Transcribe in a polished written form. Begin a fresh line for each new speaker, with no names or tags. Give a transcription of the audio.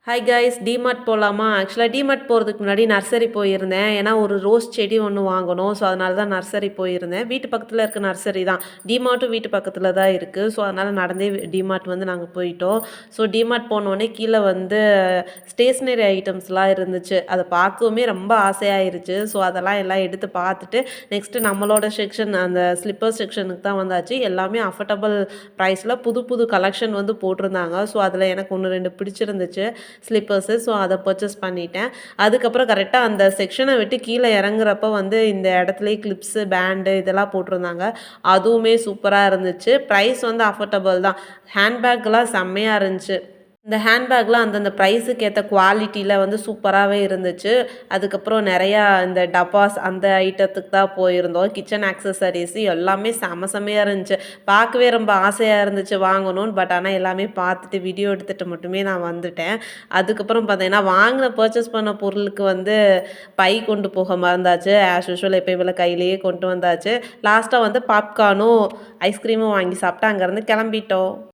Hi guys, DMart போகலாமா? ஆக்சுவலாக DMart போகிறதுக்கு முன்னாடி நர்சரி போயிருந்தேன். ஏன்னா ஒரு ரோஸ் செடி ஒன்று வாங்கணும். ஸோ அதனால தான் நர்சரி போயிருந்தேன். வீட்டு பக்கத்தில் இருக்க நர்சரி தான். டிமார்ட்டும் வீட்டு பக்கத்தில் தான் இருக்குது. ஸோ அதனால் நடந்தே டிமார்ட் வந்து நாங்கள் போயிட்டோம். ஸோ டிமார்ட் போனோடனே கீழே வந்து ஸ்டேஷ்னரி ஐட்டம்ஸ்லாம் இருந்துச்சு. அதை பார்க்கவுமே ரொம்ப ஆசையாயிருச்சு. ஸோ அதெல்லாம் எல்லாம் எடுத்து பார்த்துட்டு நெக்ஸ்ட்டு நம்மளோட செக்ஷன் அந்த ஸ்லிப்பர் செக்ஷனுக்கு தான் வந்தாச்சு. எல்லாமே அஃபர்டபுள் ப்ரைஸில் புது புது கலெக்ஷன் வந்து போட்டிருந்தாங்க. ஸோ அதில் எனக்கு 1, 2 பிடிச்சிருந்துச்சு ஸ்லிப்பர்ஸு. ஸோ அதை பர்ச்சேஸ் பண்ணிட்டேன். அதுக்கப்புறம் கரெக்டாக அந்த செக்ஷனை விட்டு கீழே இறங்குறப்ப வந்து இந்த இடத்துலயே கிளிப்ஸு, பேண்டு இதெல்லாம் போட்டிருந்தாங்க. அதுவுமே சூப்பராக இருந்துச்சு. ப்ரைஸ் வந்து அஃபோர்டபுள் தான். ஹேண்ட்பேக்லாம் செம்மையாக இருந்துச்சு. இந்த ஹேண்ட்பேக்லாம் அந்தந்த ப்ரைஸுக்கு ஏற்ற குவாலிட்டியில் வந்து சூப்பராகவே இருந்துச்சு. அதுக்கப்புறம் நிறையா இந்த டப்பாஸ் அந்த ஐட்டத்துக்கு தான் போயிருந்தோம். கிச்சன் ஆக்சஸரீஸ் எல்லாமே செம செம்மையாக இருந்துச்சு. பார்க்கவே ரொம்ப ஆசையாக இருந்துச்சு வாங்கணும்னு. பட் ஆனால் எல்லாமே பார்த்துட்டு வீடியோ எடுத்துகிட்டு மட்டுமே நான் வந்துட்டேன். அதுக்கப்புறம் பார்த்தீங்கன்னா வாங்கின பர்ச்சேஸ் பண்ண பொருளுக்கு வந்து பை கொண்டு போக மறந்தாச்சு. ஆஸ் யூஷுவல் எப்பயும் போல கையிலேயே கொண்டு வந்தாச்சு. லாஸ்ட்டாக வந்து பாப்கார்னும் ஐஸ்கிரீமும் வாங்கி சாப்பிட்டு அங்கேருந்து கிளம்பிட்டோம்.